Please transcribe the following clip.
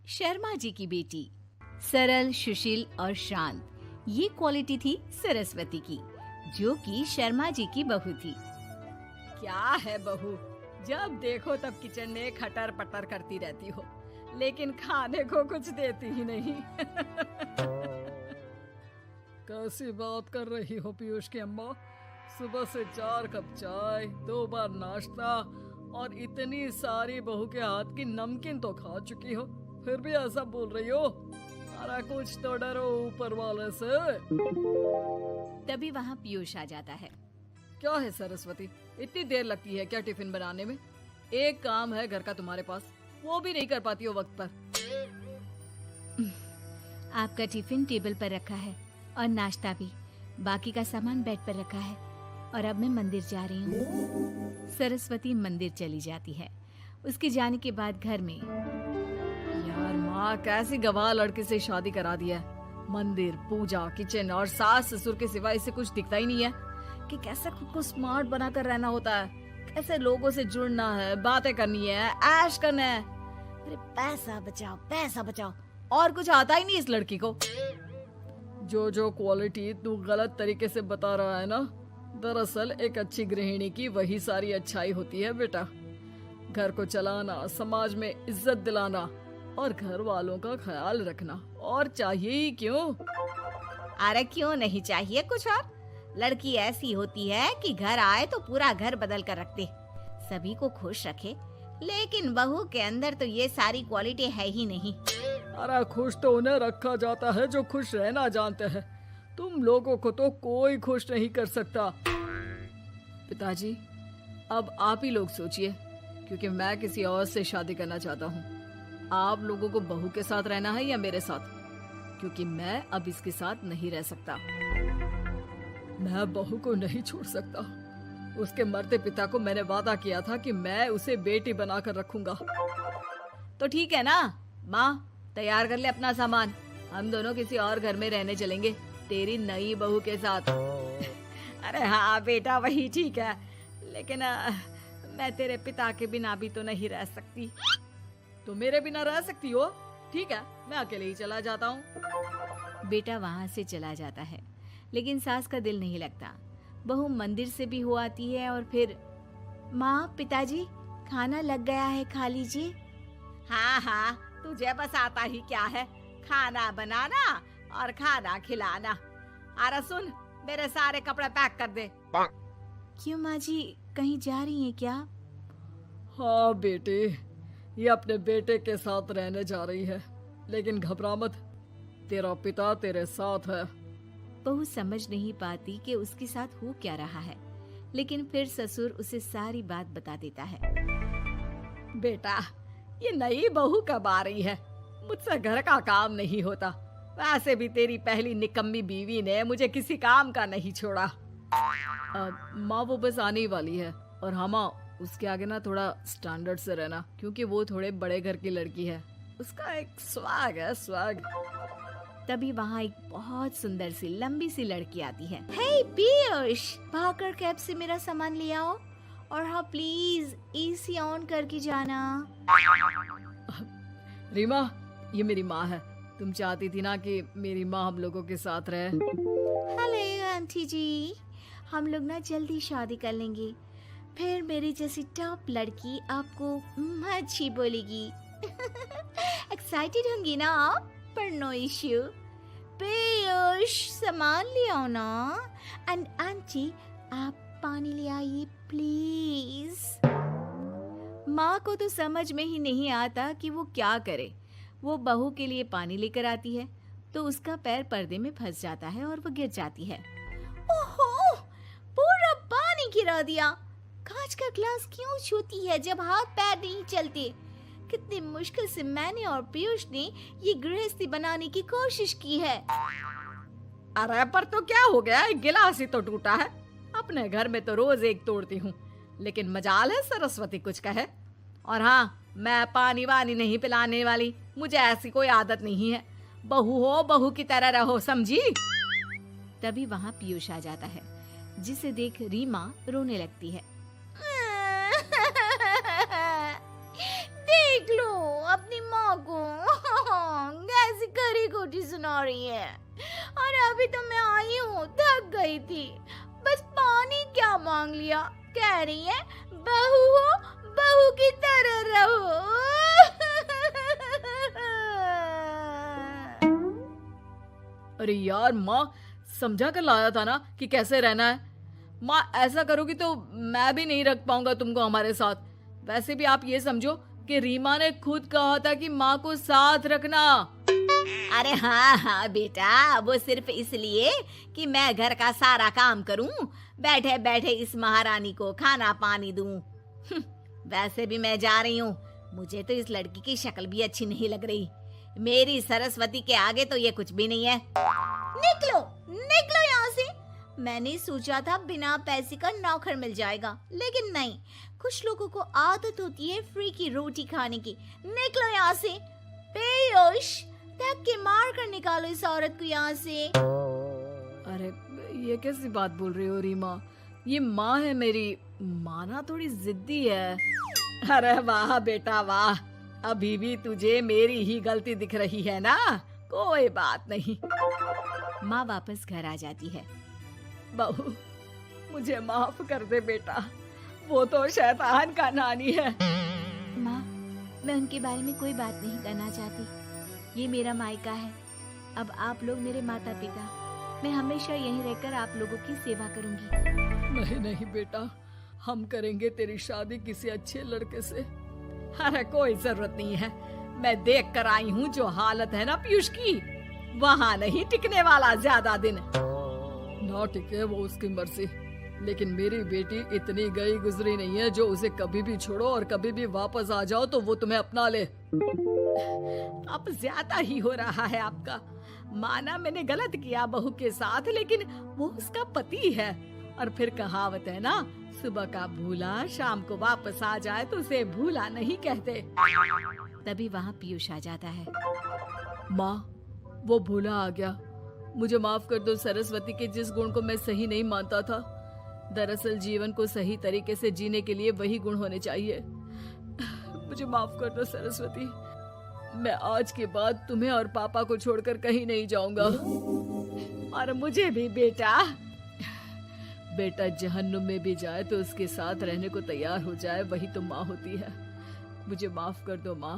शर्मा जी की बेटी। सरल, सुशील और शांत, ये क्वालिटी थी सरस्वती की, जो कि शर्मा जी की बहू थी। क्या है बहू, जब देखो तब किचन में खटर पटर करती रहती हो, लेकिन खाने को कुछ देती ही नहीं। कैसी बात कर रही हो पीयूष की अम्मा? सुबह से 4 कप चाय, 2 बार नाश्ता और इतनी सारी बहू के हाथ की नमकीन तो खा चुकी हो, फिर भी ऐसा बोल रही हो? अरे कुछ तो डरो ऊपर वाले से। तभी वहाँ पीयूष आ जाता है। क्या है सरस्वती, इतनी देर लगती है क्या टिफिन बनाने में? एक काम है घर का तुम्हारे पास, वो भी नहीं कर पाती हो वक्त पर। आपका टिफिन टेबल पर रखा है और नाश्ता भी, बाकी का सामान बेड पर रखा है और अब मैं मंदिर जा रही हूँ। सरस्वती मंदिर चली जाती है। उसके जाने के बाद घर में, यार माँ कैसी गवाह लड़के से शादी करा दिया है। मंदिर, पूजा, किचन और सास ससुर के सिवा इसे कुछ दिखता ही नहीं है कि कैसे खुद को स्मार्ट बनाकर रहना होता है, कैसे लोगों से जुड़ना है, बातें करनी है, ऐश करना है। अरे पैसा बचाओ और कुछ आता ही नहीं इस लड़की को। जो क्वालिटी तू गलत तरीके से बता रहा है ना, दरअसल एक अच्छी गृहिणी की वही सारी अच्छाई होती है बेटा। घर को चलाना, समाज में इज्जत दिलाना और घर वालों का ख्याल रखना, और चाहिए ही क्यों? अरे क्यों नहीं चाहिए कुछ और? लड़की ऐसी होती है कि घर आए तो पूरा घर बदल कर रख दे, सभी को खुश रखे। लेकिन बहू के अंदर तो ये सारी क्वालिटी है ही नहीं। अरे खुश तो उन्हें रखा जाता है जो खुश रहना जानते हैं। तुम लोगों को तो कोई खुश नहीं कर सकता। पिताजी, अब आप ही लोग सोचिए, क्योंकि मैं किसी और से शादी करना चाहता हूँ। आप लोगों को बहू के साथ रहना है या मेरे साथ? क्योंकि मैं अब इसके साथ नहीं रह सकता। मैं बहू को नहीं छोड़ सकता। उसके मरते पिता को मैंने वादा किया था कि मैं उसे बेटी बनाकर रखूंगा। तो ठीक है ना माँ, तैयार कर ले अपना सामान, हम दोनों किसी और घर में रहने चलेंगे तेरी नई बहू के साथ। अरे हाँ बेटा, वही ठीक है, लेकिन मैं तेरे पिता के बिना भी तो नहीं रह सकती। तो मेरे बिना रह सकती हो? ठीक है, मैं अकेले ही चला जाता हूँ। बेटा वहाँ से चला जाता है, लेकिन सास का दिल नहीं लगता। बहू मंदिर से भी हो आती है और फिर, माँ, पिताजी, खाना लग गया है, खा लीजिए। हाँ, तुझे बस आता ही क्या है, खाना बनाना और खाना खिलाना। अरे सुन, मेरे सारे कपड़े पैक कर दे। क्यों माँ जी, कहीं जा रही हैं क्या? हाँ बेटे, ये अपने बेटे के साथ रहने जा रही है, लेकिन घबरा मत, तेरा पिता तेरे साथ है। बहू समझ नहीं पाती कि उसके साथ हो क्या रहा है, लेकिन फिर ससुर उसे सारी बात बता देता है। बेटा, ये नई बहू कब आ रही है? मुझसे घर का काम नहीं होता। वैसे भी तेरी पहली निकम्मी बीवी ने मुझे किसी काम का नहीं छोड़ा। माँ वो बस आने ही वाली है, और हाँ माँ, उसके आगे ना थोड़ा स्टैंडर्ड से रहना, क्योंकि वो थोड़े बड़े घर की लड़की है। उसका एक स्वैग है, स्वैग। तभी वहाँ एक बहुत सुंदर सी लंबी सी लड़की आती है। हे पीयूष, भागकर कैब से मेरा सामान ले आओ, और हाँ प्लीज एसी ऑन करके जाना। रीमा, ये मेरी माँ है। तुम चाहती थी ना कि मेरी माँ हम लोगों के साथ रहे। हेलो आंटी जी, हम लोग ना जल्दी शादी कर लेंगे, फिर मेरी जैसी टॉप लड़की आपको अच्छी बोलेगी। एक्साइटेड होंगी ना आप? पर नो इश्यू। पीयूष, सामान ले आओ ना, एंड आंटी आप पानी ले आइए प्लीज। माँ को तो समझ में ही नहीं आता कि वो क्या करे। वो बहू के लिए पानी लेकर आती है तो उसका पैर पर्दे में फंस जाता है और वो गिर जाती है। ओहो, पूरा पानी गिरा दिया। कांच का ग्लास क्यों छूती है जब हाथ पैर नहीं चलते? कितनी मुश्किल से मैंने और पीयूष ने ये गृहस्थी बनाने की कोशिश की है। अरे पर तो क्या हो गया, एक गिलास ही तो टूटा है। अपने घर में तो रोज एक तोड़ती हूँ, लेकिन मजाल है सरस्वती कुछ कहे। और हाँ, मैं पानी वानी नहीं पिलाने वाली, मुझे ऐसी कोई आदत नहीं है। बहू हो, बहू की तरह रहो, समझी? तभी वहाँ पीयूष आ जाता है, जिसे देख रीमा रोने लगती है। देख लो अपनी माँ को। रोटी सुना रही है। और अभी तो मैं आई हूँ, थक गई थी, बस पानी क्या मांग लिया। कह रही है बहू हो, बहू की तरह रहो। अरे यार माँ, समझा कर लाया था ना कि कैसे रहना है। माँ ऐसा करोगी तो मैं भी नहीं रख पाऊंगा तुमको हमारे साथ। वैसे भी आप ये समझो कि रीमा ने खुद कहा था कि माँ को साथ रखना। अरे हाँ हाँ बेटा, वो सिर्फ इसलिए कि मैं घर का सारा काम करूं, बैठे बैठे इस महारानी को खाना पानी दूं। वैसे भी मैं जा रही हूँ, मुझे तो इस लड़की की शक्ल भी अच्छी नहीं लग रही। मेरी सरस्वती के आगे तो ये कुछ भी नहीं है। निकलो निकलो यहाँ से। मैंने सोचा था बिना पैसे का नौकर मिल जाएगा, लेकिन नहीं। कुछ लोगों को आदत होती है फ्री की रोटी खाने की। निकलो यहाँ से। पीयूष, धक्के मार कर निकालो इस औरत को यहाँ से। अरे ये कैसी बात बोल रही हो रीमा? ये माँ है मेरी, माना थोड़ी जिद्दी है। अरे वाह बेटा वाह, अभी भी तुझे मेरी ही गलती दिख रही है ना? कोई बात नहीं। माँ वापस घर आ जाती है। बहू, मुझे माफ कर दे बेटा, वो तो शैतान का नानी है। माँ, मैं उनके बारे में कोई बात नहीं करना चाहती। ये मेरा मायका है। अब आप लोग मेरे माता पिता। मैं हमेशा यहीं रहकर आप लोगों की सेवा करूंगी। नहीं नहीं बेटा, हम करेंगे तेरी शादी किसी अच्छे लड़के से। अरे कोई जरूरत नहीं है, मैं देख कर आई हूँ जो हालत है ना पीयूष की, वहाँ नहीं टिकने वाला ज्यादा दिन। ना टिके वो उसकी मर्जी, लेकिन मेरी बेटी इतनी गई गुजरी नहीं है जो उसे कभी भी छोड़ो और कभी भी वापस आ जाओ तो वो तुम्हें अपना ले। अब ज्यादा ही हो रहा है आपका। माना मैंने गलत किया बहू के साथ, लेकिन वो उसका पति है। और फिर कहावत है ना, सुबह का भूला शाम को वापस आ जाए तो उसे भूला नहीं कहते। तभी वहाँ पीयूष आ जाता है। माँ, वो भूला आ गया, मुझे माफ कर दो। सरस्वती के जिस गुण को मैं सही नहीं मानता था, दरअसल जीवन को सही तरीके से जीने के लिए वही गुण होने चाहिए। मुझे माफ कर दो सरस्वती, मैं आज के बाद तुम्हें और पापा को छोड़कर कहीं नहीं जाऊंगा। और मुझे भी बेटा। बेटा जहन्नुम में भी जाए तो उसके साथ रहने को तैयार हो जाए, वही तो माँ होती है। मुझे माफ कर दो माँ।